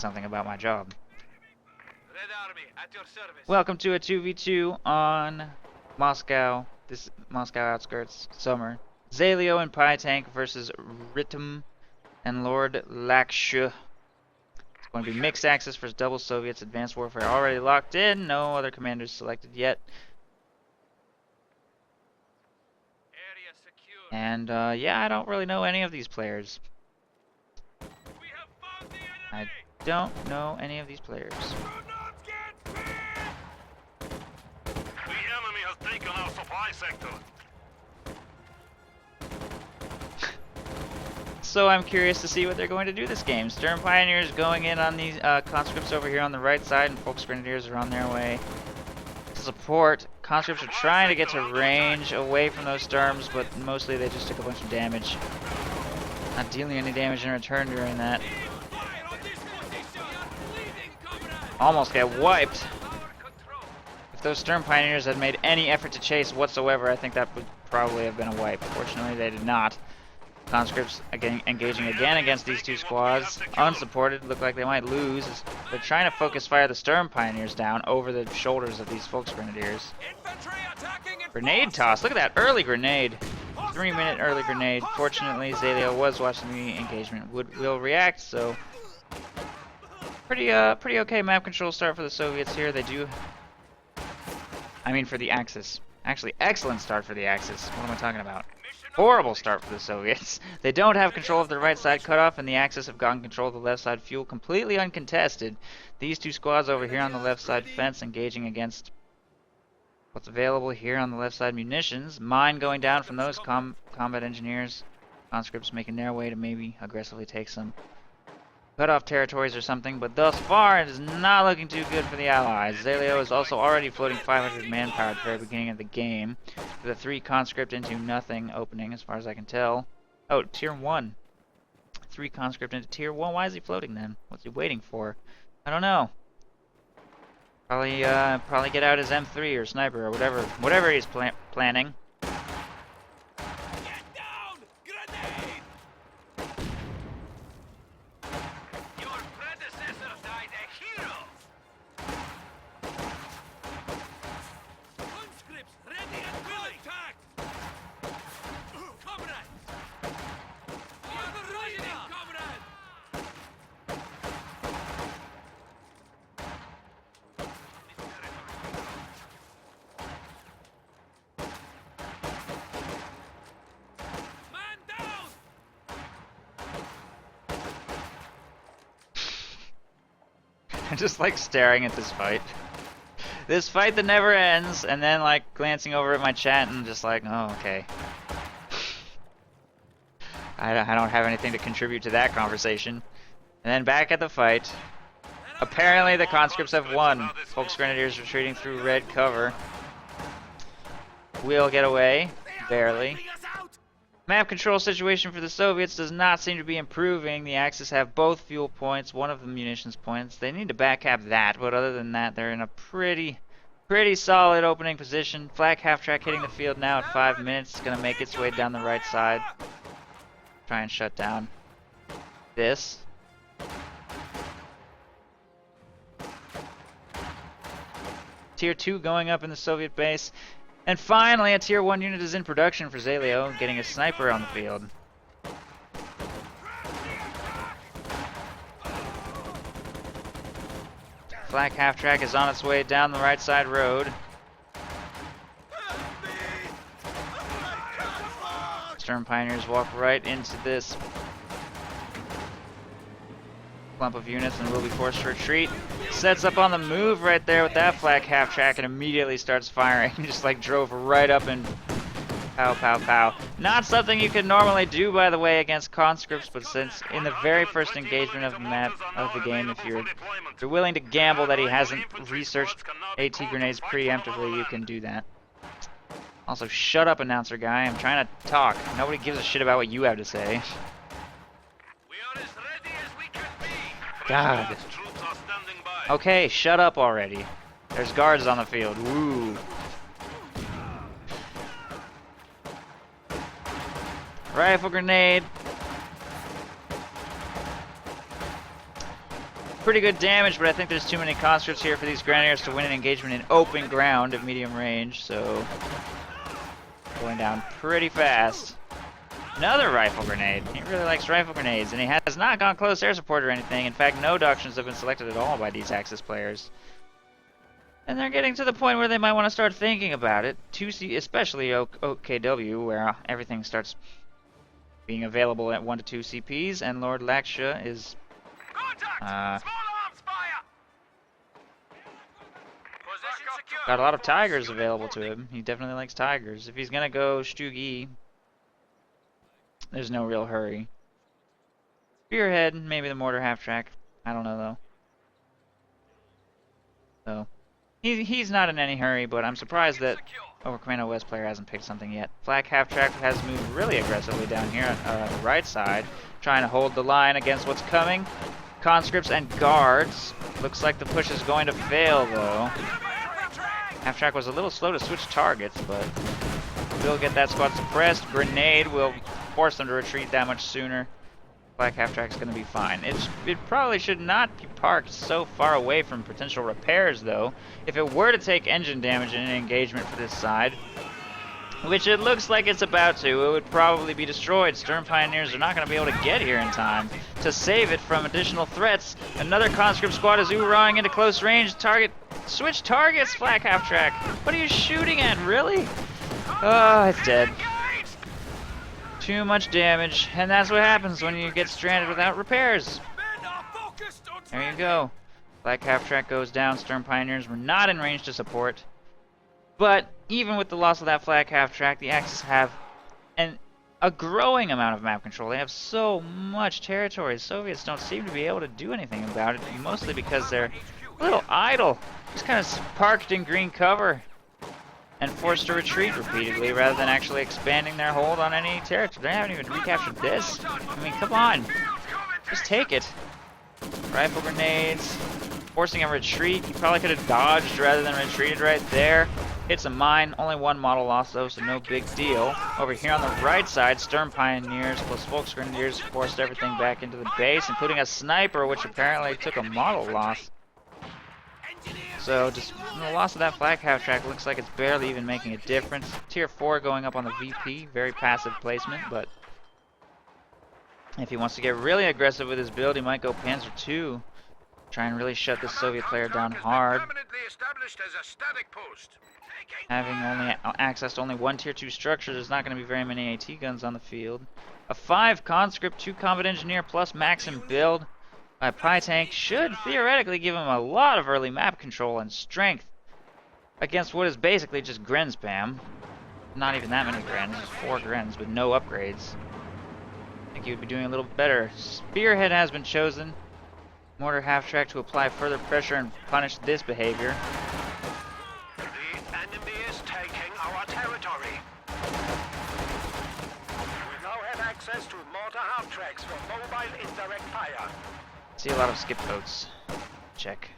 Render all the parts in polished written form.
something about my job. Red Army, at your service. Welcome to a 2v2 on Moscow, Moscow Outskirts, summer. Xalio and PyTank versus Rhytm and Lord Lackschuh. It's going to be mixed access versus double Soviets, advanced warfare already locked in, no other commanders selected yet. Area secure. And yeah, I don't really know any of these players. We have found the I enemy. don't know any of these players. Do not get hit. The enemy has taken our supply sector. So I'm curious to see what they're going to do this game. Stern Pioneers going in on these conscripts over here on the right side, and Folks Grenadiers are on their way to support. Conscripts are trying to get to range away from those Sturms, but mostly they just took a bunch of damage. Not dealing any damage in return during that. Fire on this position. Bleeding, comrade. Almost get wiped. Our control. If those Stern Pioneers had made any effort to chase whatsoever, I think that would probably have been a wipe. Fortunately, they did not. Conscripts again engaging again against these two squads, unsupported. Look like they might lose. They're trying to focus fire the Stern Pioneers down over the shoulders of these Folks Grenadiers. Infantry attacking in Grenade force. toss. Look at that early grenade. 3-minute early grenade. Fortunately, Xalio was watching the engagement. Will react. So pretty okay map control start for the Soviets here. They do. I mean for the Axis. Actually, excellent start for the Axis. What am I talking about? Horrible start for the Soviets. They don't have control of the right side cutoff, and the Axis have gotten control of the left side fuel completely uncontested. These two squads over here on the left side fence engaging against what's available here on the left side munitions. Mine going down from those combat engineers. Conscripts making their way to maybe aggressively take some cutoff territories or something, but thus far it is not looking too good for the Allies. Xalio is also already floating 500 manpower at the very beginning of the game, with a 3 conscript into nothing opening as far as I can tell. Oh, tier 1. 3 conscript into tier 1. Why is he floating then? What's he waiting for? I don't know. Probably get out his M3 or sniper or whatever he's planning. Get down! Grenade! Your predecessor died a hero. Conscripts ready and will attack. Comrade! We are the Rhytm, comrade! Man down! I'm just like staring at this fight. This fight that never ends, and then like glancing over at my chat and just like, oh, okay. I don't have anything to contribute to that conversation. And then back at the fight. Apparently the conscripts have won. Folks Grenadiers retreating through red cover. We'll get away. Barely. Map control situation for the Soviets does not seem to be improving. The Axis have both fuel points, one of the munitions points. They need to back cap that, but other than that, they're in a pretty solid opening position. Flak half-track hitting the field now at 5 minutes. It's going to make its way down the right side. Try and shut down this. Tier 2 going up in the Soviet base. And finally, a tier 1 unit is in production for Xalio, getting a sniper on the field. Flak half-track is on its way down the right side road. Stern Pioneers walk right into this clump of units and will be forced to retreat. Sets up on the move right there with that flak half-track and immediately starts firing. Just like drove right up and pow, pow, pow. Not something you could normally do, by the way, against conscripts, but since in the very first engagement of the map of the game, if you're willing to gamble that he hasn't researched AT grenades preemptively, you can do that. Also, shut up, announcer guy. I'm trying to talk. Nobody gives a shit about what you have to say. We are as ready as we can be. God. Troops are standing by. Okay, shut up already. There's guards on the field. Woo. Rifle grenade. pretty good damage, but I think there's too many conscripts here for these Grenadiers to win an engagement in open ground at medium range, so going down pretty fast. Another rifle grenade. He really likes rifle grenades, and he has not gone close air support or anything. In fact, no doctrines have been selected at all by these Axis players. And they're getting to the point where they might want to start thinking about it. 2C, especially OKW, where everything starts being available at 1 to 2 CPs, and Lord Lackschuh is Contact! Small arms fire! Position secure. got a lot of Tigers available to him. He definitely likes Tigers. If he's gonna go Stuggy, there's no real hurry. Spearhead, maybe the mortar half track. I don't know though. So he's not in any hurry, but I'm surprised that Commando West player hasn't picked something yet. Flak half track has moved really aggressively down here on the right side, trying to hold the line against what's coming. Conscripts and guards. Looks like the push is going to fail though. Half track was a little slow to switch targets, but will get that squad suppressed. Grenade will force them to retreat that much sooner. Black half track is going to be fine. It probably should not be parked so far away from potential repairs though. If it were to take engine damage in an engagement for this side, which it looks like it's about to, it would probably be destroyed. Stern Pioneers are not going to be able to get here in time to save it from additional threats. Another conscript squad is oorahing into close range. Target, switch targets, Flak half track. What are you shooting at, really? Oh, it's dead. Too much damage, and that's what happens when you get stranded without repairs. There you go. Black half track goes down. Stern Pioneers were not in range to support. But even with the loss of that Flak half track, the Axis have a growing amount of map control. They have so much territory. The Soviets don't seem to be able to do anything about it, mostly because they're a little idle. Just kind of parked in green cover and forced to retreat repeatedly rather than actually expanding their hold on any territory. They haven't even recaptured this. I mean, come on. Just take it. Rifle grenades. Forcing a retreat. You probably could have dodged rather than retreated right there. Hits a mine. Only one model lost though, so no big deal. Over here on the right side, Stern Pioneers plus Volksgrenadiers forced everything back into the base, including a sniper, which apparently took a model loss. So just the loss of that Flak half track looks like it's barely even making a difference. Tier 4 going up on the VP, very passive placement, but if he wants to get really aggressive with his build, he might go Panzer II. Try and really shut this Soviet player down hard. Having only access to only one Tier 2 structure, there's not going to be very many AT guns on the field. A 5 conscript, 2 combat engineer plus Maxim build by PyTank should theoretically give him a lot of early map control and strength against what is basically just Gren spam. Not even that many Grens, just 4 Grens with no upgrades. I think he would be doing a little better. Spearhead has been chosen. Mortar half track to apply further pressure and punish this behavior. The enemy is taking our territory. We now have access to mortar half tracks for mobile indirect fire. See a lot of skip boats. Check.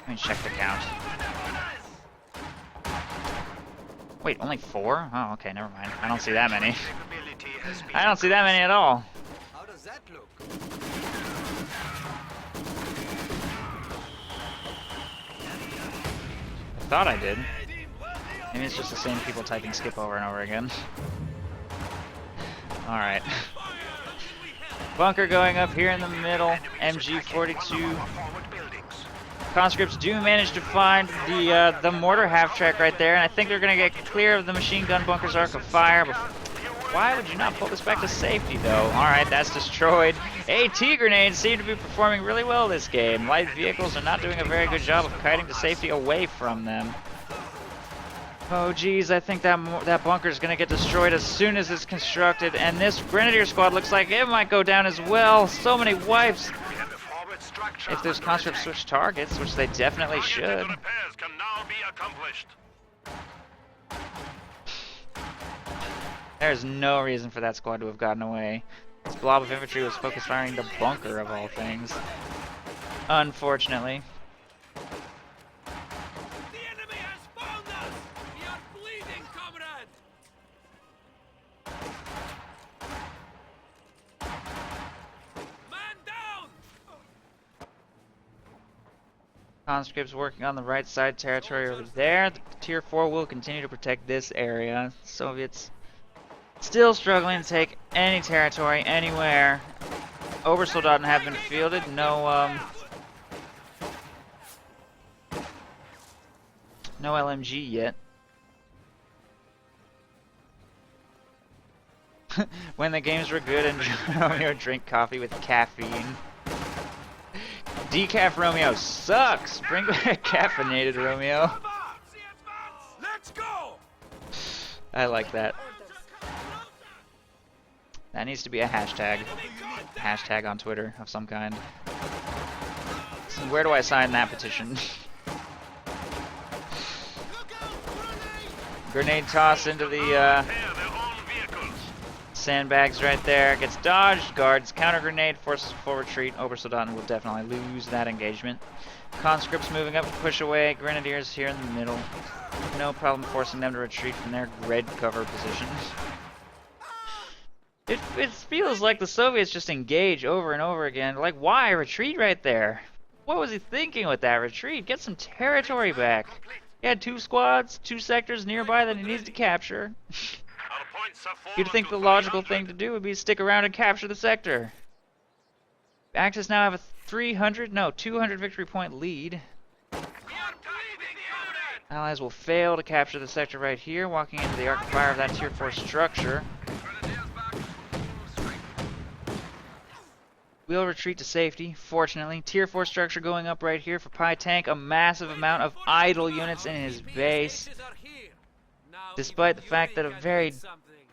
Let me check the count. Wait, only 4? Oh, okay, never mind. I don't see that many. I don't see that many at all. How does that look? I thought I did. Maybe it's just the same people typing skip over and over again. Alright. Bunker going up here in the middle. MG42. Conscripts do manage to find the mortar half track right there, and I think they're going to get clear of the machine gun bunker's arc of fire. But why would you not pull this back to safety, though? Alright, that's destroyed. AT grenades seem to be performing really well this game. Light vehicles are not doing a very good job of kiting to safety away from them. Oh geez, I think that bunker is going to get destroyed as soon as it's constructed, and this Grenadier squad looks like it might go down as well. So many wipes. If those conscripts switch targets, which they definitely should. There's no reason for that squad to have gotten away. This blob of infantry was focus firing the bunker of all things. Unfortunately. Conscripts working on the right side territory over there. The Tier 4 will continue to protect this area. Soviets still struggling to take any territory anywhere. Obersoldaten have been fielded. No LMG yet. When the games were good and Romeo drink coffee with caffeine. Decaf Romeo sucks! Bring back caffeinated Romeo. Let's go! I like that. That needs to be a hashtag. Hashtag on Twitter of some kind. So where do I sign that petition? Grenade toss into the sandbags right there. Gets dodged. Guards counter grenade. Forces full retreat. Obersoldaten will definitely lose that engagement. Conscripts moving up to push away. Grenadiers here in the middle. No problem forcing them to retreat from their red cover positions. It feels like the Soviets just engage over and over again. Like, why retreat right there? What was he thinking with that retreat? Get some territory back. He had 2 squads, 2 sectors nearby that he needs to capture. You'd think the logical thing to do would be stick around and capture the sector. Axis now have a 200 victory point lead. Allies will fail to capture the sector right here, walking into the arc of fire of that Tier 4 structure. We'll retreat to safety, fortunately. Tier 4 structure going up right here for PyTank. A massive amount of idle units in his base. Despite the fact that a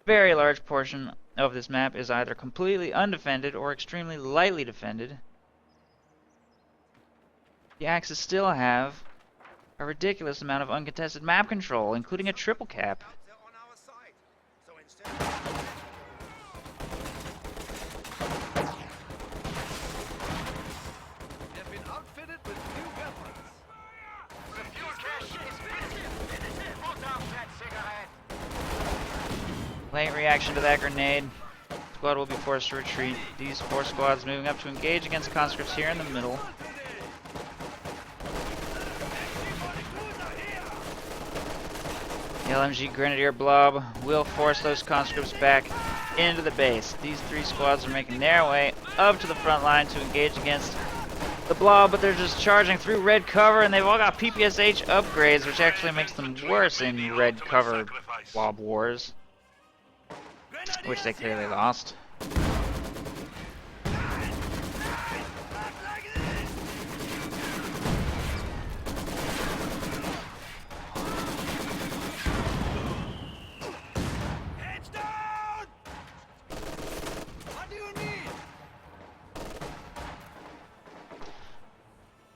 very large portion of this map is either completely undefended or extremely lightly defended. The Axis still have a ridiculous amount of uncontested map control, including a triple cap. Late reaction to that grenade. Squad will be forced to retreat. These 4 squads moving up to engage against conscripts here in the middle. The LMG Grenadier Blob will force those conscripts back into the base. These 3 squads are making their way up to the front line to engage against the Blob, but they're just charging through red cover, and they've all got PPSH upgrades, which actually makes them worse in red cover Blob wars, which they clearly lost.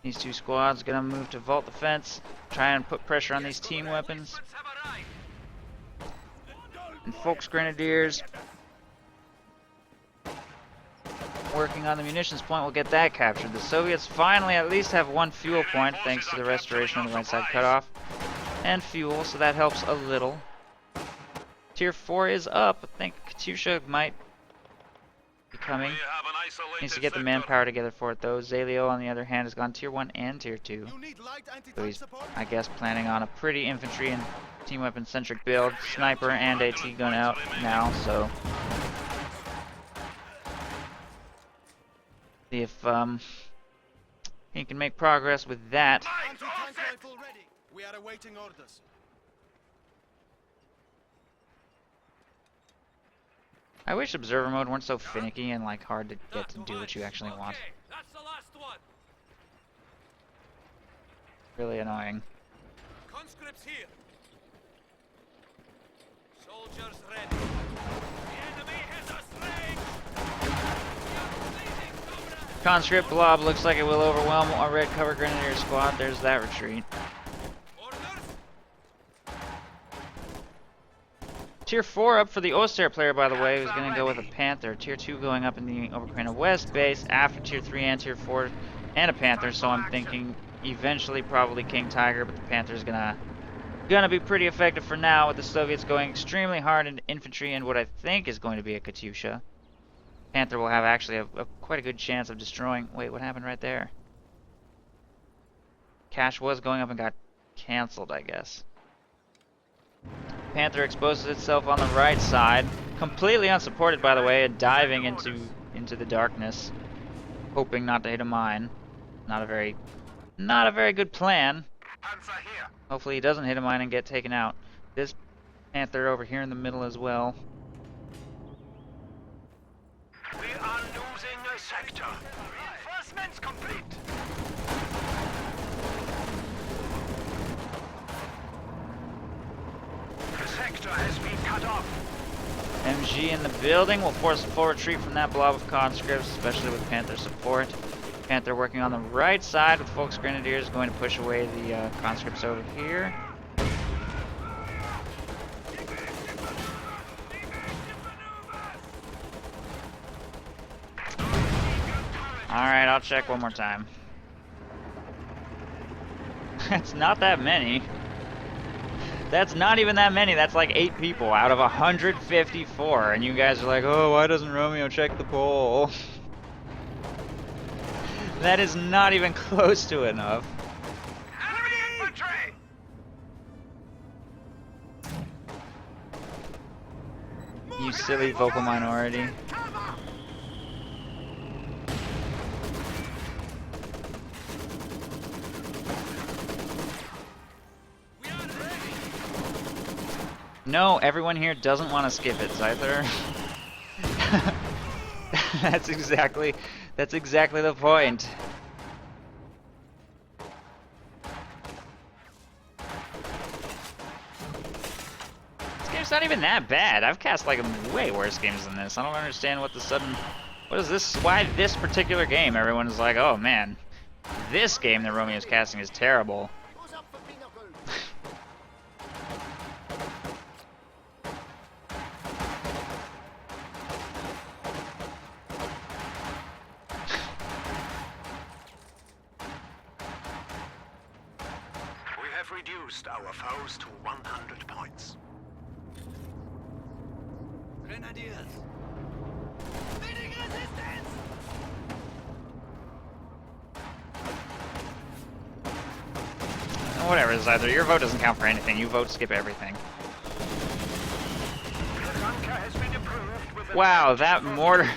These 2 squads gonna move to vault the fence, try and put pressure on these team weapons. And Folks Grenadiers working on the munitions point will get that captured. The Soviets finally at least have 1 fuel point thanks to the restoration of the right side cutoff and fuel, so that helps a little. Tier 4 is up. I think Katyusha might be coming. Needs to get the manpower together for it though. Xalio on the other hand has gone Tier 1 and Tier 2. So he's, I guess, planning on a pretty infantry and team weapon centric build. Sniper and AT gun out now, so see if he can make progress with that. We are awaiting orders. I wish observer mode weren't so finicky and like hard to get to do what you actually want. That's the last one. Really annoying. Conscripts here. Soldiers ready. The enemy has us ranged. Conscript Blob looks like it will overwhelm a red cover Grenadier squad. There's that retreat. Tier 4 up for the Oster player, by the way, who's going to go with a Panther. Tier 2 going up in the Overcrana West base after Tier 3 and Tier 4 and a Panther, so I'm thinking eventually probably King Tiger, but the Panther's gonna be pretty effective for now, with the Soviets going extremely hard into infantry and what I think is going to be a Katyusha. Panther will have actually quite a good chance of destroying... Wait, what happened right there? cache was going up and got canceled, I guess. Panther exposes itself on the right side, completely unsupported, by the way, and diving into the darkness, hoping not to hit a mine. Not a very good plan. Panzer here. Hopefully he doesn't hit a mine and get taken out. This Panther over here in the middle as well. We are losing a sector. Reinforcements complete. The sector has been cut off. MG in the building will force a full retreat from that blob of conscripts, especially with Panther support. Panther working on the right side with Volksgrenadiers, going to push away the conscripts over here. Alright, I'll check one more time. That's not that many. That's not even that many. That's like 8 people out of 154. And you guys are like, oh, why doesn't Romeo check the poll? That is not even close to enough. Enemy infantry! You silly vocal minority. No, everyone here doesn't want to skip it, Scyther. That's exactly the point. This game's not even that bad. I've cast like way worse games than this. I don't understand what is this, why this particular game everyone is like, oh man, this game that Romeo's casting is terrible. Reduced our foes to 100 points. Grenadiers! Leading resistance! Whatever, Scyther, your vote doesn't count for anything. You vote skip everything. The bunker has been approved with Wow, that mortar,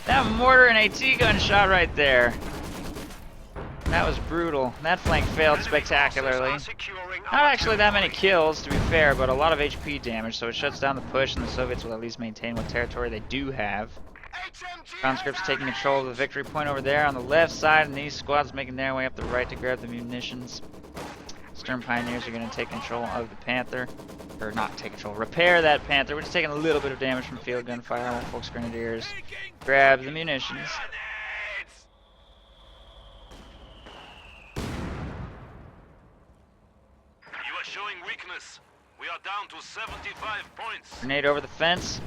that mortar and AT gun shot right there. That was brutal. That flank failed spectacularly. Not actually that many kills, to be fair, but a lot of HP damage, so it shuts down the push, and the Soviets will at least maintain what territory they do have. Conscripts taking control of the victory point over there on the left side, and these squads making their way up the right to grab the munitions. Stern Pioneers are going to take control of the Panther. Or not take control, repair that Panther, which is taking a little bit of damage from field gunfire, while Folks Grenadiers grab the munitions. Showing weakness. We are down to 75 points. Grenade over the fence.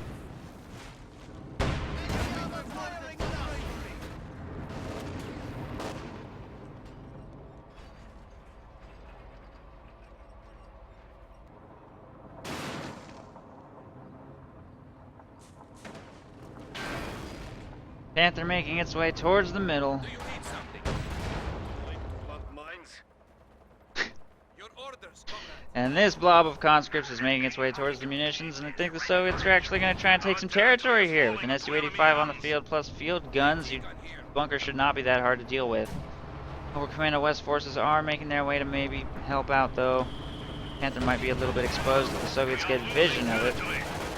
Panther making its way towards the middle. Do you need something? Mines. Your orders, comrade. And this blob of conscripts is making its way towards the munitions, and I think the Soviets are actually going to try and take some territory here. With an Su-85 on the field plus field guns, your bunker should not be that hard to deal with. Over Commando West forces are making their way to maybe help out, though. Panther might be a little bit exposed if the Soviets get vision of it.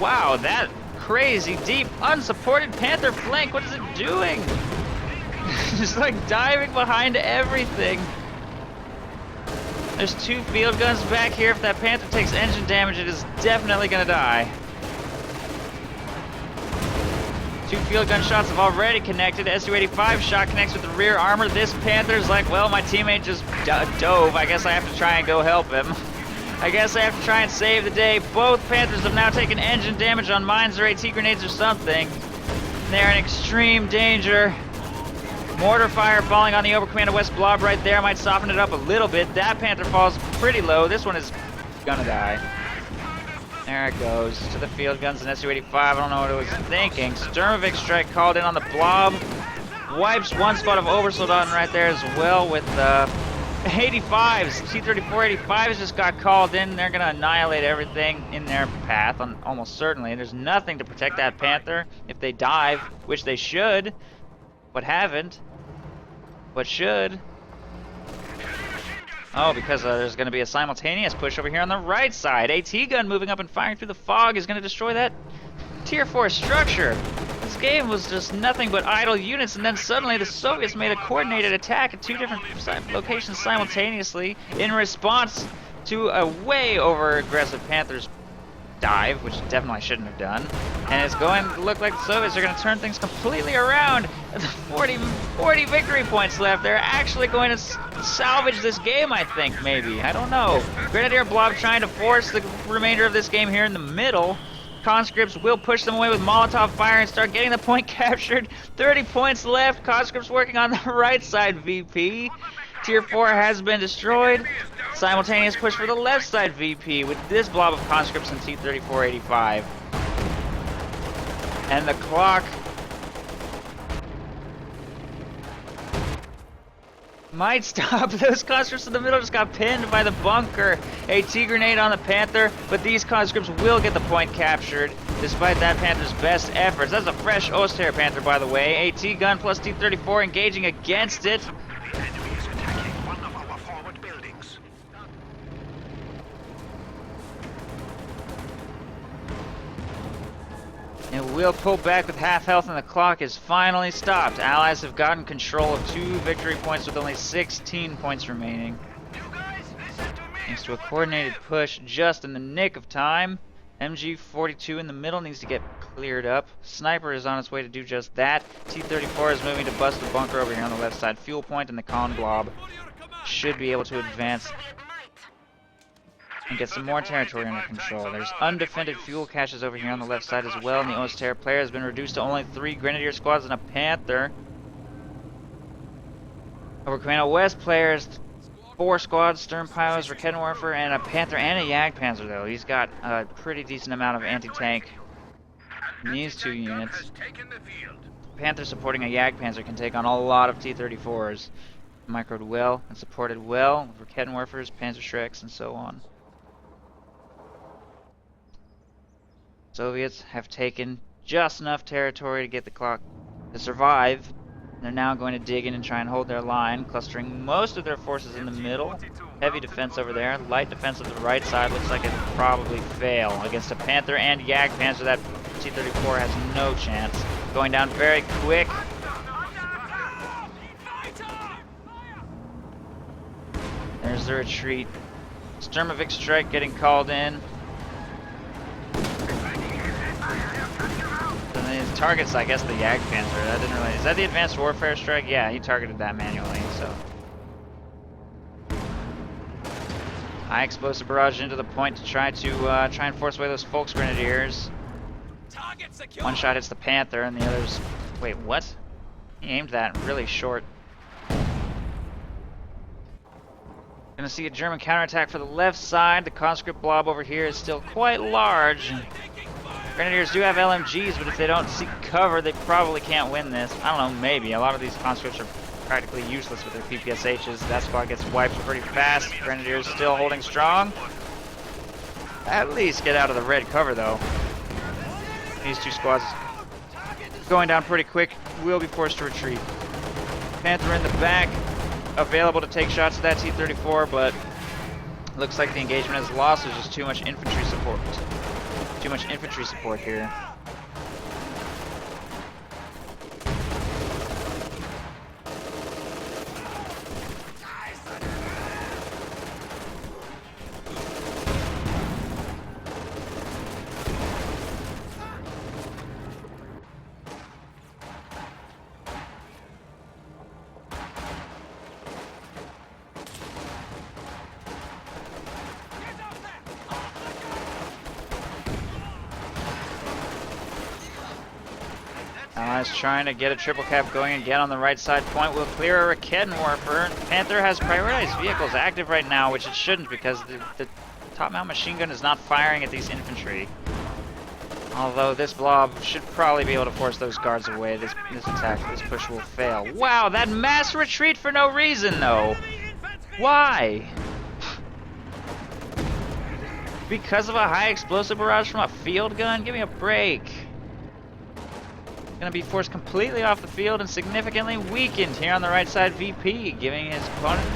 Wow, that crazy deep, unsupported Panther flank, what is it doing? Just like diving behind everything. There's 2 field guns back here. If that Panther takes engine damage, it is definitely gonna die. 2 field gun shots have already connected. Su-85 shot connects with the rear armor. This Panther's like, well, my teammate just dove. I guess I have to try and go help him. I guess I have to try and save the day. Both Panthers have now taken engine damage on mines or AT grenades or something. They're in extreme danger. Mortar fire falling on the Oberkommando West blob right there might soften it up a little bit. That Panther falls pretty low. This one is gonna die. There it goes to the field guns and Su-85. I don't know what it was thinking. Sturmovik strike called in on the blob. Wipes one spot of Obersoldaten right there as well with 85s, T-34 85s just got called in. They're gonna annihilate everything in their path, almost certainly. There's nothing to protect that Panther if they dive, which they should, but haven't, but should. Oh, because there's gonna be a simultaneous push over here on the right side. AT gun moving up and firing through the fog is gonna destroy that Tier 4 structure. This game was just nothing but idle units, and then suddenly the Soviets made a coordinated attack at two different locations simultaneously in response to a way over aggressive Panthers dive, which definitely shouldn't have done. And it's going to look like the Soviets are going to turn things completely around. 40 victory points left. They're actually going to salvage this game, I think, maybe. I don't know. Grenadier Blob trying to force the remainder of this game here in the middle. Conscripts will push them away with Molotov fire and start getting the point captured. 30 points left. Conscripts working on the right side, VP. Tier 4 has been destroyed. Simultaneous push for the left side, VP, with this blob of conscripts in T-34-85. And the clock might stop. Those conscripts in the middle just got pinned by the bunker. AT grenade on the Panther, but these conscripts will get the point captured despite that Panther's best efforts. That's a fresh Oster Panther, by the way. AT gun plus T-34 engaging against it. The enemy is attacking one of our forward buildings. It will pull back with half health, and the clock is finally stopped. Allies have gotten control of 2 victory points with only 16 points remaining. Thanks to a coordinated push just in the nick of time. MG-42 in the middle needs to get cleared up. Sniper is on its way to do just that. T-34 is moving to bust the bunker over here on the left side. Fuel point and the con blob should be able to advance and get some more territory under control. There's undefended fuel caches over here on the left side as well, and the Oster player has been reduced to only 3 Grenadier squads and a Panther. Over Commando West players, 4 squads, Stern Pios, Raketenwerfer, and a Panther and a Jagdpanzer though. He's got a pretty decent amount of anti-tank in these 2 units. Panther supporting a Jagdpanzer can take on a lot of T-34s. Microed well and supported well with Raketenwerfers, Panzer Shreks, and so on. Soviets have taken just enough territory to get the clock to survive. They're now going to dig in and try and hold their line, clustering most of their forces in the middle. Heavy defense over there, light defense on the right side. Looks like it'll probably fail against a Panther and Jagdpanzer. That T-34 has no chance. Going down very quick. There's the retreat. Sturmovik strike getting called in. Targets, I guess, the Jagdpanzer. That didn't really. Is that the advanced warfare strike? Yeah, he targeted that manually. So, high explosive barrage into the point to try and force away those Volks Grenadiers. One shot hits the Panther, and the others. Wait, what? He aimed that really short. Gonna see a German counterattack for the left side. The conscript blob over here is still quite large. Grenadiers do have LMGs, but if they don't seek cover, they probably can't win this. I don't know, maybe. A lot of these conscripts are practically useless with their PPSHs. That squad gets wiped pretty fast. Grenadiers still holding strong. At least get out of the red cover, though. These 2 squads going down pretty quick. Will be forced to retreat. Panther in the back, available to take shots at that T-34, but looks like the engagement is lost. There's just too much infantry support. Too much infantry support here. Allies trying to get a triple cap going again on the right side point. Will clear a Raketenwerfer. Panther has prioritized vehicles active right now, which it shouldn't because the top mount machine gun is not firing at these infantry. Although this blob should probably be able to force those guards away. This push will fail. Wow, that mass retreat for no reason though. Why? Because of a high explosive barrage from a field gun? Give me a break. Gonna be forced completely off the field and significantly weakened here on the right side. VP giving his opponent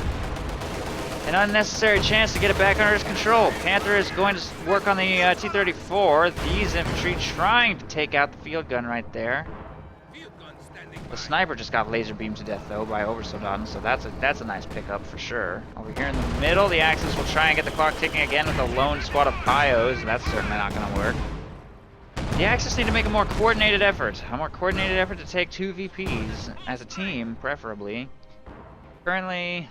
an unnecessary chance to get it back under his control. Panther is going to work on the T-34. These infantry trying to take out the field gun right there. Field gun standing The by. sniper just got laser beamed to death though by Oversoldon, so that's a nice pickup for sure. Over here in the middle, the Axis will try and get the clock ticking again with a lone squad of Pyos. That's certainly not going to work. The Axis need to make a more coordinated effort. To take 2 VPs as a team, preferably. Currently,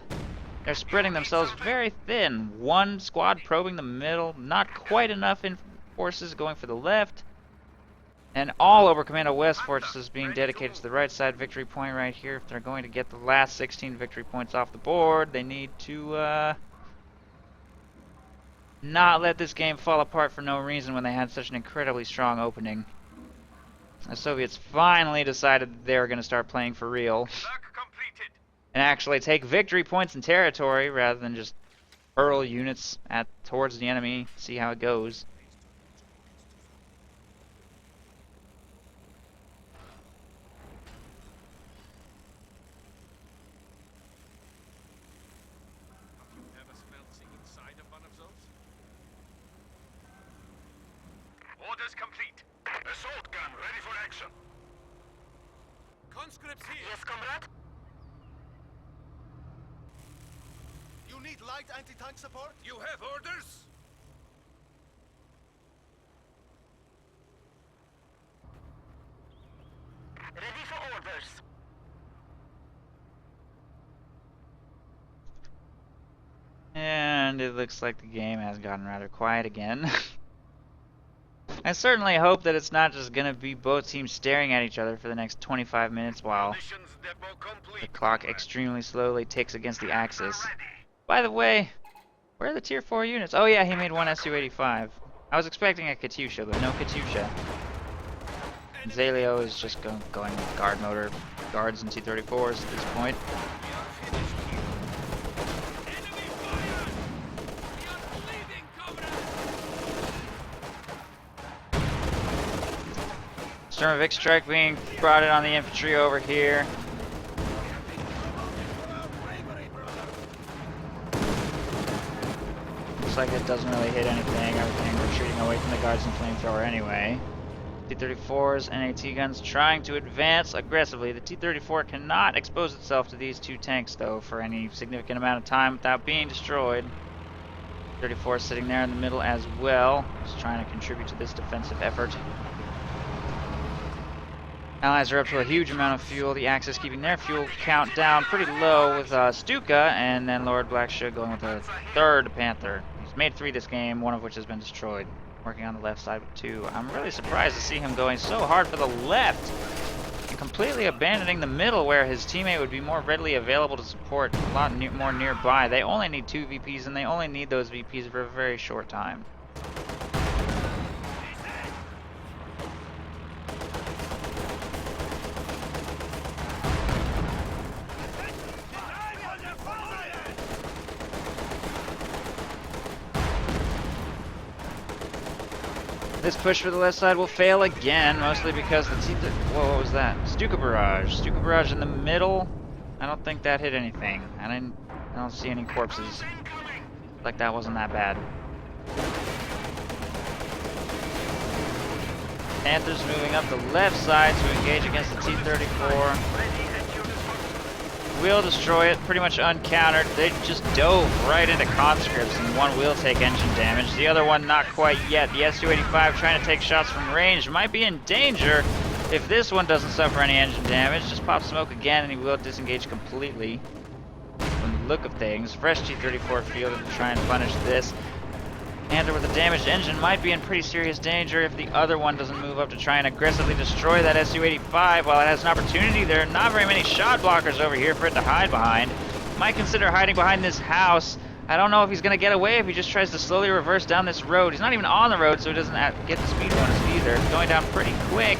they're spreading themselves very thin. One squad probing the middle, not quite enough in forces going for the left. And all over Commando West forces being dedicated to the right side victory point right here. If they're going to get the last 16 victory points off the board, they need to not let this game fall apart for no reason when they had such an incredibly strong opening. The Soviets finally decided that they were going to start playing for real Work completed. and actually take victory points in territory rather than just hurl units towards the enemy, see how it goes. Ever smelled the inside of one of those? Orders complete. Assault gun ready for action. Conscripts here. Yes, comrade. You need light anti-tank support? You have orders? Ready for orders. And it looks like the game has gotten rather quiet again. I certainly hope that it's not just going to be both teams staring at each other for the next 25 minutes while Missions depot complete. the clock extremely slowly ticks against the axis. By the way, where are the tier 4 units? Oh yeah, he made one Su-85. I was expecting a Katyusha, but no Katyusha. Xalio is just going with guard motor, guards and T-34s at this point. We are finished here. Enemy fire! We are bleeding, comrades! Sturmovik strike being brought in on the infantry over here. Looks like it doesn't really hit anything. Everything retreating away from the guards and flamethrower anyway. T-34s and AT guns trying to advance aggressively. The T-34 cannot expose itself to these 2 tanks though for any significant amount of time without being destroyed. 34 sitting there in the middle as well, just trying to contribute to this defensive effort. Allies are up to a huge amount of fuel. The Axis keeping their fuel count down pretty low with Stuka, and then Lord Lackschuh going with a 3rd Panther. He's made 3 this game, one of which has been destroyed. Working on the left side with 2. I'm really surprised to see him going so hard for the left and completely abandoning the middle where his teammate would be more readily available to support, a lot more nearby. They only need 2 VPs, and they only need those VPs for a very short time. This push for the left side will fail again, mostly because the whoa, what was that? Stuka barrage. Stuka barrage in the middle. I don't think that hit anything. I don't see any corpses. Like that wasn't that bad. Panthers moving up the left side to engage against the T-34. Will destroy it, pretty much uncountered. They just dove right into conscripts, and one will take engine damage. The other one not quite yet. The Su-85 trying to take shots from range might be in danger if this one doesn't suffer any engine damage. Just pop smoke again, and he will disengage completely. From the look of things, fresh T-34 fielded to try and punish this. Panther with a damaged engine might be in pretty serious danger if the other one doesn't move up to try and aggressively destroy that Su-85 while it has an opportunity. There are not very many shot blockers over here for it to hide behind. Might consider hiding behind this house. I don't know if he's going to get away if he just tries to slowly reverse down this road. He's not even on the road, so he doesn't get the speed bonus either. It's going down pretty quick.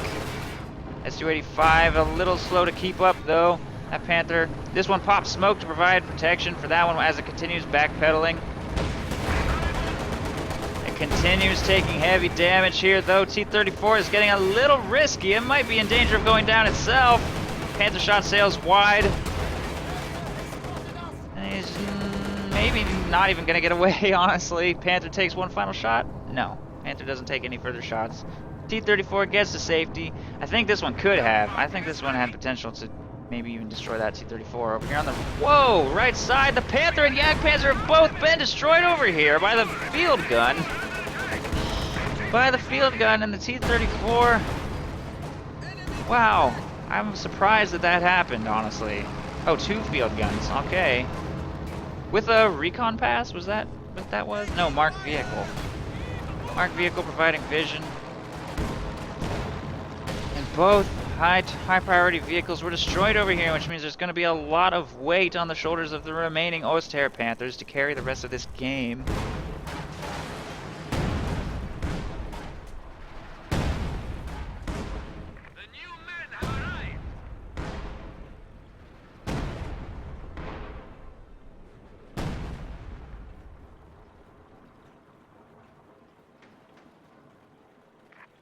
Su-85 a little slow to keep up though. That Panther. This one pops smoke to provide protection for that one as it continues backpedaling. It continues taking heavy damage here, though. T-34 is getting a little risky. It might be in danger of going down itself. Panther shot sails wide. And he's maybe not even going to get away, honestly. Panther takes one final shot? No. Panther doesn't take any further shots. T-34 gets to safety. I think this one could have. I think this one had potential to maybe even destroy that T-34 over here on the... Whoa! Right side! The Panther and Jagdpanzer have both been destroyed over here by the field gun. By the field gun and the T-34. Wow. I'm surprised that that happened, honestly. Oh, 2 field guns. Okay. With a recon pass? Was that what that was? No, marked vehicle. Marked vehicle providing vision. And both high priority vehicles were destroyed over here, which means there's going to be a lot of weight on the shoulders of the remaining Oster Panthers to carry the rest of this game. The new men have arrived.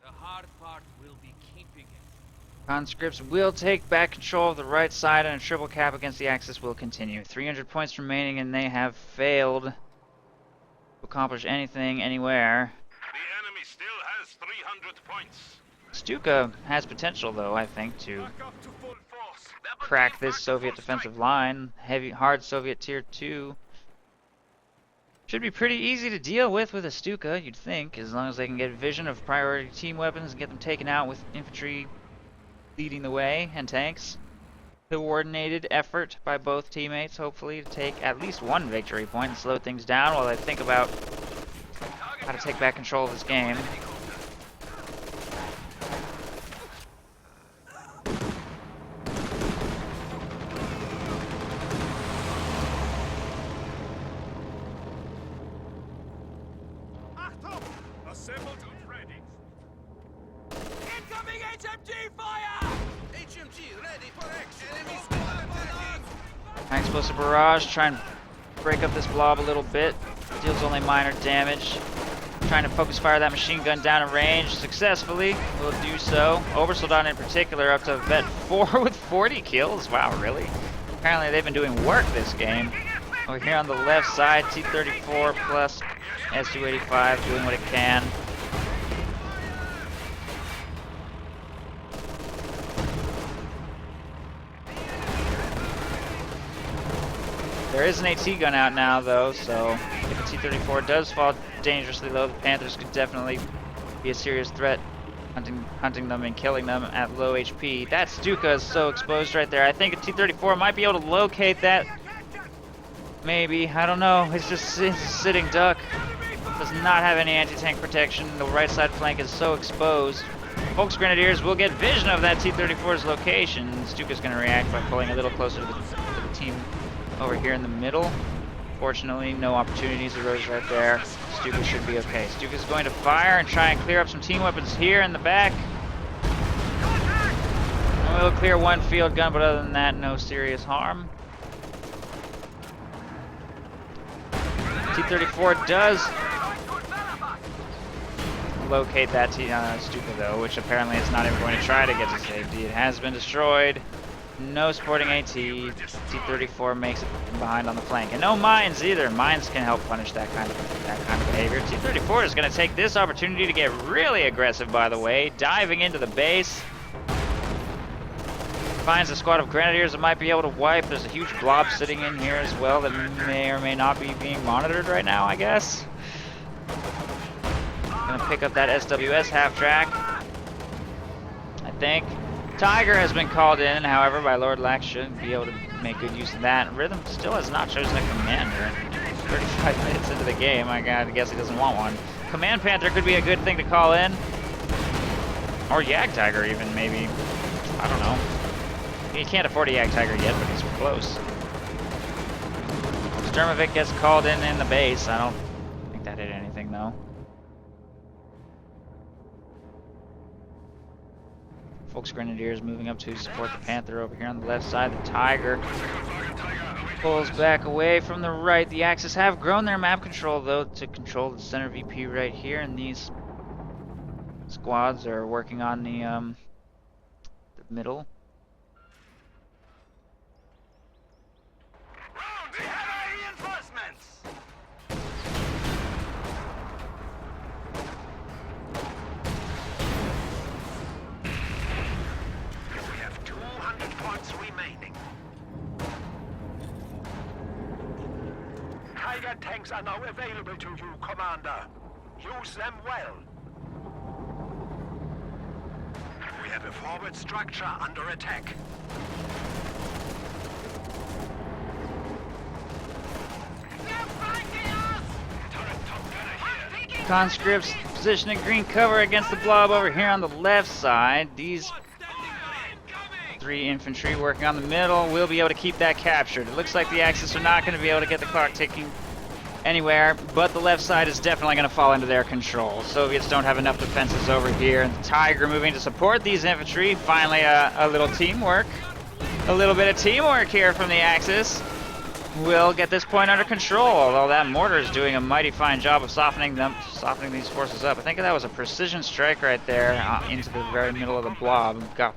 The hard part will be keeping it. Conscripts will take back control of the right side, and a triple cap against the Axis will continue. 300 points remaining, and they have failed to accomplish anything anywhere. The enemy still has 300 points. Stuka has potential, though, I think, to Back up to full force. crack this Soviet defensive line. Hard Soviet Tier 2. Should be pretty easy to deal with a Stuka, you'd think, as long as they can get vision of priority team weapons and get them taken out with infantry leading the way, and tanks. Coordinated effort by both teammates, hopefully, to take at least one victory point and slow things down while they think about how to take back control of this game. Achtung! Assembled and ready. Incoming HMG fire! HMG ready for action. Enemy squad High explosive barrage, try and break up this blob a little bit. Deals only minor damage. Trying to focus fire that machine gun down at range successfully. Will do so. Oversoldat in particular up to vet 4 with 40 kills. Wow, really? Apparently they've been doing work this game. Over here on the left side, T-34 plus S-285 doing what it can. There is an AT gun out now, though, so if the T-34 does fall dangerously low, the Panthers could definitely be a serious threat, hunting them and killing them at low HP. That Stuka is so exposed right there. I think a T-34 might be able to locate that. Maybe, I don't know. It's a sitting duck. Does not have any anti-tank protection. The right side flank is so exposed. Volks Grenadiers will get vision of that T-34's location. Stuka's going to react by pulling a little closer to the team over here in the middle. Fortunately, no opportunities arose right there. Stuka should be okay. Stuka's going to fire and try and clear up some team weapons here in the back. And we'll clear one field gun, but other than that, no serious harm. T-34 does locate that Stuka, though, which apparently is not even going to try to get to safety. It has been destroyed. No supporting AT. T-34 makes it from behind on the flank, and no mines either. Mines can help punish that kind of behavior. T-34 is going to take this opportunity to get really aggressive, by the way, diving into the base. Finds a squad of grenadiers that might be able to wipe. There's a huge blob sitting in here as well that may or may not be being monitored right now, I guess. Gonna pick up that SWS half-track, I think. Tiger has been called in, however, by Lord Lackschuh, be able to make good use of that. Rhythm still has not chosen a commander. 35 minutes into the game, I guess he doesn't want one. Command Panther could be a good thing to call in. Or Yag Tiger even, maybe. I don't know. He can't afford a Yag Tiger yet, but he's close. Sturmovik gets called in the base. I don't think that did anything, though. Folks Grenadiers moving up to support the Panther over here on the left side. The Tiger pulls back away from the right. The Axis have grown their map control though to control the center VP right here, and these squads are working on the middle. Reinforcements! We have 200 points remaining. Tiger tanks are now available to you, Commander. Use them well. We have a forward structure under attack. Conscripts positioning green cover against the blob over here on the left side. These 3 infantry working on the middle will be able to keep that captured. It looks like the Axis are not going to be able to get the clock ticking anywhere, but the left side is definitely going to fall into their control. Soviets don't have enough defenses over here, and the Tiger moving to support these infantry. Finally, a little teamwork. A little bit of teamwork here from the Axis. Will get this point under control, although that mortar is doing a mighty fine job of softening these forces up. I think that was a precision strike right there into the very middle of the blob. We've got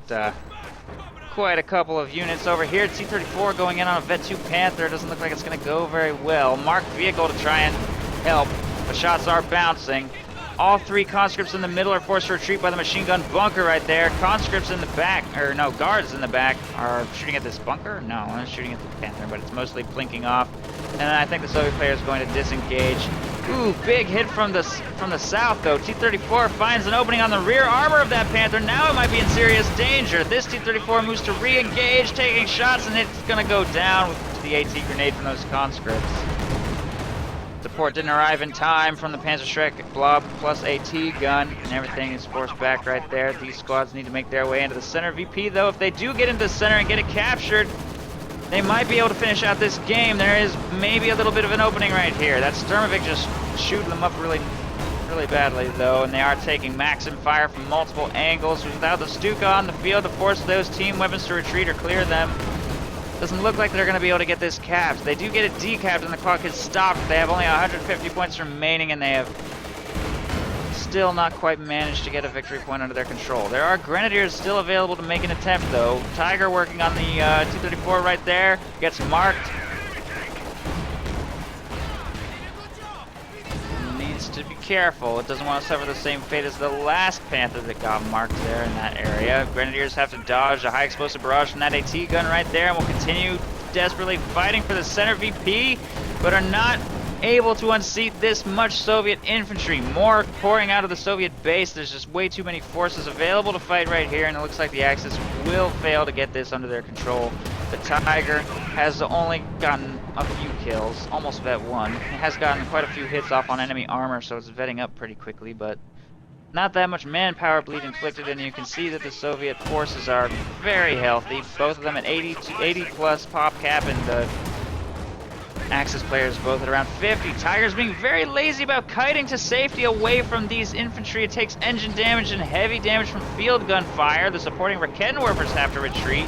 quite a couple of units over here. T-34 going in on a Vet 2 Panther. Doesn't look like it's going to go very well. Marked vehicle to try and help, but shots are bouncing. All 3 conscripts in the middle are forced to retreat by the machine gun bunker right there. Conscripts in the back, or no, guards in the back are shooting at this bunker? No, I'm shooting at the Panther, but it's mostly blinking off. And I think the Soviet player is going to disengage. Ooh, big hit from the south though. T-34 finds an opening on the rear armor of that Panther. Now it might be in serious danger. This T-34 moves to re-engage, taking shots, and it's going to go down with the AT grenade from those conscripts. Support didn't arrive in time from the Panzerschreck blob plus AT gun, and everything is forced back right there. These squads need to make their way into the center VP, though. If they do get into the center and get it captured, they might be able to finish out this game. There is maybe a little bit of an opening right here. That Sturmovik just shooting them up really badly, though, and they are taking maxim fire from multiple angles. Without the Stuka on the field to force those team weapons to retreat or clear them, doesn't look like they're going to be able to get this capped. They do get it decapped and the clock is stopped. They have only 150 points remaining, and they have still not quite managed to get a victory point under their control. There are Grenadiers still available to make an attempt, though. Tiger working on the T-34 right there. Gets marked. Needs to be careful. It doesn't want to suffer the same fate as the last Panther that got marked there in that area. Grenadiers have to dodge a high explosive barrage from that AT gun right there, and will continue desperately fighting for the center VP, but are not able to unseat this much Soviet infantry. More pouring out of the Soviet base. There's just way too many forces available to fight right here, and it looks like the Axis will fail to get this under their control. The Tiger has only gotten a few kills, almost vet 1. It has gotten quite a few hits off on enemy armor, so it's vetting up pretty quickly, but not that much manpower bleed inflicted, and you can see that the Soviet forces are very healthy. Both of them at 80 plus pop cap, and the Axis players both at around 50. Tiger's being very lazy about kiting to safety away from these infantry. It takes engine damage and heavy damage from field gun fire. The supporting Raketenwerfers have to retreat.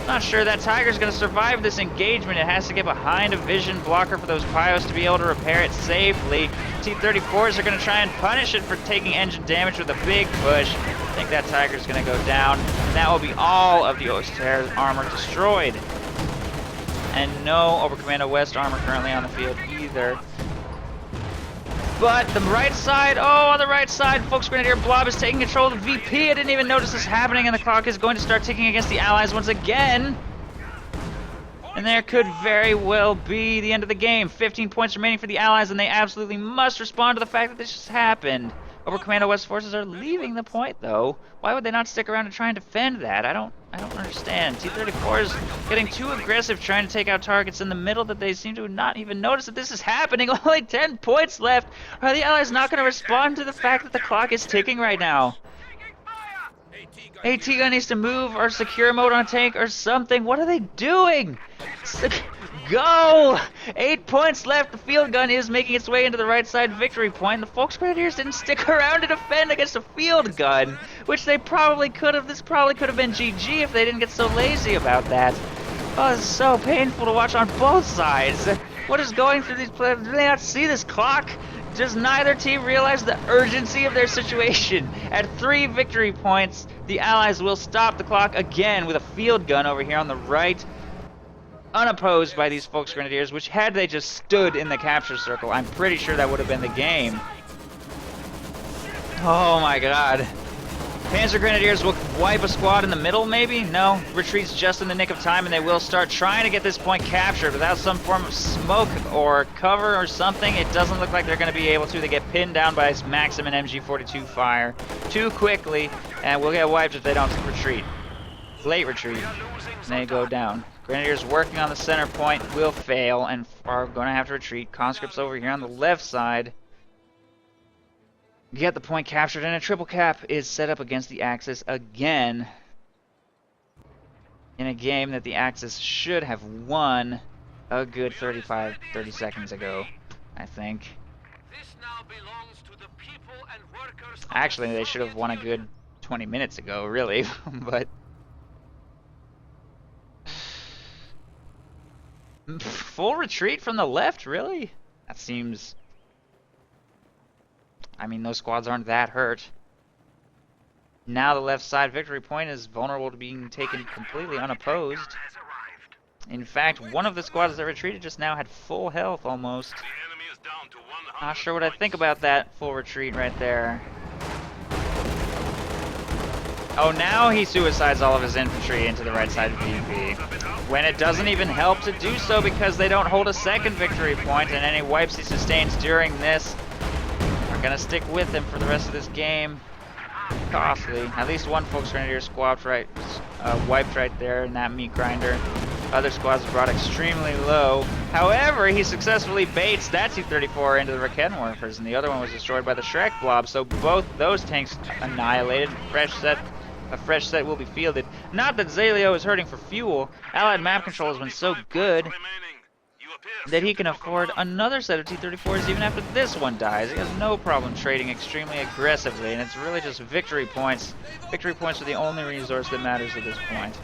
Not sure that Tiger's going to survive this engagement. It has to get behind a vision blocker for those Pyos to be able to repair it safely. T-34s are going to try and punish it for taking engine damage with a big push. I think that Tiger's going to go down. And that will be all of the Oster's armor destroyed. And no Oberkommando West armor currently on the field either. But the right side, on the right side, Folks Grenadier Blob is taking control of the VP. I didn't even notice this happening, and the clock is going to start ticking against the Allies once again. And there could very well be the end of the game. 15 points remaining for the Allies, and they absolutely must respond to the fact that this just happened. Oberkommando West forces are leaving the point, though. Why would they not stick around and try and defend that? I don't understand. T-34 is getting too aggressive trying to take out targets in the middle that they seem to not even notice that this is happening. Only 10 points left. Are the Allies not going to respond to the fact that the clock is ticking right now? AT gun needs to move or secure mode on tank or something. What are they doing? go! 8 points left. The field gun is making its way into the right side victory point. The Volksgrenadiers didn't stick around to defend against a field gun, which they probably could have. This probably could have been GG if they didn't get so lazy about that. Oh, it's so painful to watch on both sides. What is going through these players? Do they not see this clock? Does neither team realize the urgency of their situation? At 3 victory points, the Allies will stop the clock again with a field gun over here on the right, unopposed by these Volksgrenadiers, which had they just stood in the capture circle, I'm pretty sure that would have been the game. Oh my god. Panzer Grenadiers will wipe a squad in the middle, maybe? No, retreats just in the nick of time, and they will start trying to get this point captured without some form of smoke or cover or something. It doesn't look like they're going to be able to. They get pinned down by Maxim and MG42 fire too quickly, and we'll get wiped if they don't retreat. Late retreat, and they go down. Grenadiers working on the center point will fail and are going to have to retreat. Conscripts over here on the left side get the point captured, and a triple cap is set up against the Axis again in a game that the Axis should have won a good 30 seconds ago, I think. This now belongs to the people and workers of Actually, the they should have Soviet won a Union. good 20 minutes ago, really, but... Full retreat from the left, really? That seems... I mean, those squads aren't that hurt. Now the left side victory point is vulnerable to being taken completely unopposed. In fact, one of the squads that retreated just now had full health almost. The enemy is down to 100 Not sure what I think about that full retreat right there. Oh, now he suicides all of his infantry into the right side of VP. When it doesn't even help to do so because they don't hold a second victory point, and any wipes he sustains during this are gonna stick with him for the rest of this game. Costly. At least one Volksgrenadier squad wiped right there in that meat grinder. Other squads brought extremely low. However, he successfully baits that T-34 into the Raketenwerfers, and the other one was destroyed by the Shrek blob, so both those tanks annihilated. A fresh set will be fielded. Not that Xalio is hurting for fuel. Allied map control has been so good that he can afford another set of T-34s even after this one dies. He has no problem trading extremely aggressively, and it's really just victory points. Victory points are the only resource that matters at this point.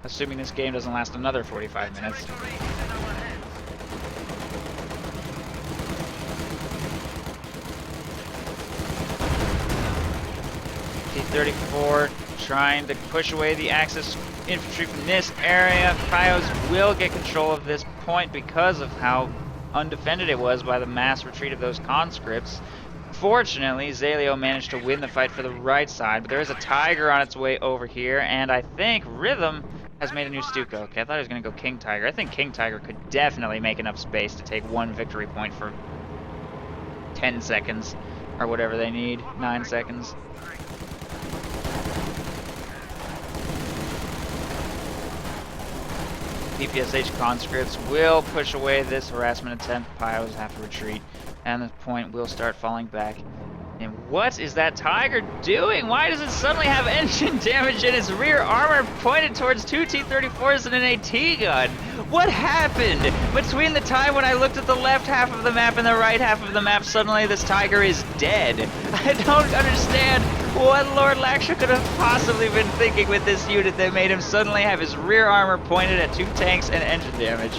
Assuming this game doesn't last another 45 minutes. T-34 trying to push away the Axis infantry from this area. Pyos will get control of this point because of how undefended it was by the mass retreat of those conscripts. Fortunately, Xalio managed to win the fight for the right side, but there is a Tiger on its way over here, and I think Rhythm has made a new Stuka. Okay, I thought he was going to go King Tiger. I think King Tiger could definitely make enough space to take one victory point for 10 seconds, or whatever they need, 9 seconds. PPSH conscripts will push away this harassment attempt. Pyos have to retreat, and the point will start falling back. And what is that Tiger doing? Why does it suddenly have engine damage in its rear armor pointed towards 2 T-34s and an AT gun? What happened? Between the time when I looked at the left half of the map and the right half of the map, suddenly this Tiger is dead. I don't understand what Lord Lackschuh could have possibly been thinking with this unit that made him suddenly have his rear armor pointed at 2 tanks and engine damage.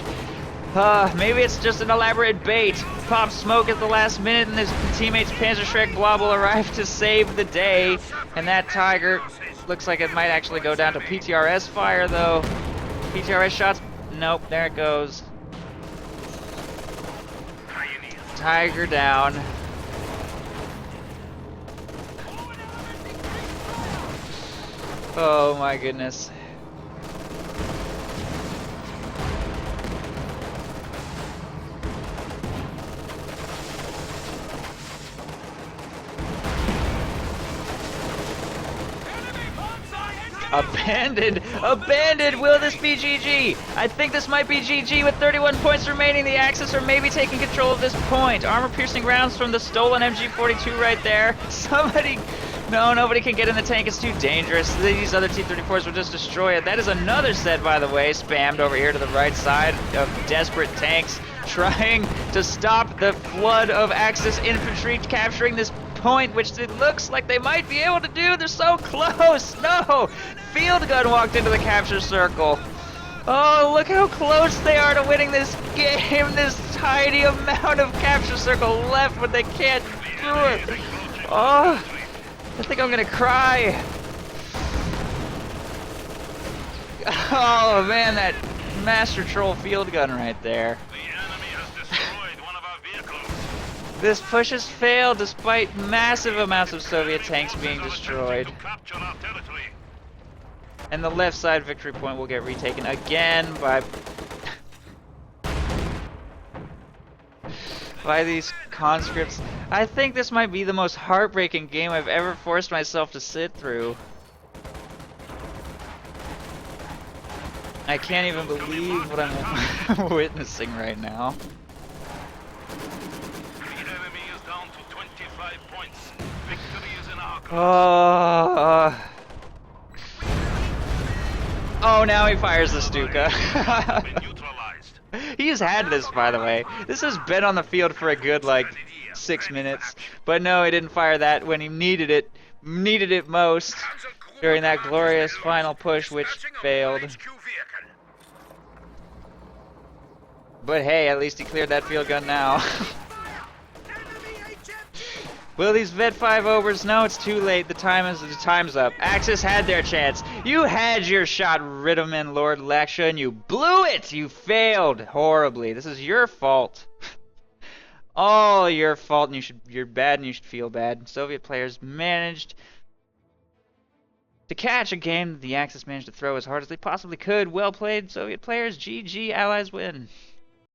Maybe it's just an elaborate bait. Pop smoke at the last minute and his teammate's Panzer Shrek blob will arrive to save the day. And that Tiger looks like it might actually go down to PTRS fire though. PTRS shots? Nope, there it goes. Tiger down. Oh my goodness. Abandoned! Abandoned! Will this be GG? I think this might be GG with 31 points remaining. The Axis are maybe taking control of this point. Armor-piercing rounds from the stolen MG42 right there. Somebody No, nobody can get in the tank. It's too dangerous. These other T-34s will just destroy it. That is another set, by the way, spammed over here to the right side of desperate tanks trying to stop the flood of Axis infantry capturing this point, which it looks like they might be able to do. They're so close. No! Field gun walked into the capture circle. Oh, look how close they are to winning this game. This tiny amount of capture circle left, but they can't do it. Oh, I think I'm gonna cry. Oh man, that Master Troll field gun right there. The enemy has destroyed one of our vehicles. This push has failed despite massive amounts of Soviet tanks being Forces are destroyed. attempting to capture our territory. And the left side victory point will get retaken again by these conscripts. I think this might be the most heartbreaking game I've ever forced myself to sit through. I can't even believe what I'm witnessing right now. The enemy is down to 25 points. Victory is in our cause. Oh, now he fires the Stuka. Been neutralized. He's had this, by the way. This has been on the field for a good, like, 6 minutes. But no, he didn't fire that when he needed it most during that glorious final push, which failed. But hey, at least he cleared that field gun now. Will these Vet 5 overs? No, it's too late. The time's up. Axis had their chance. You had your shot, Rhytm and Lord Lackschuh, and you blew it. You failed horribly. This is your fault. All your fault, and you're bad, and you should feel bad. Soviet players managed to catch a game that the Axis managed to throw as hard as they possibly could. Well played, Soviet players. GG, Allies win.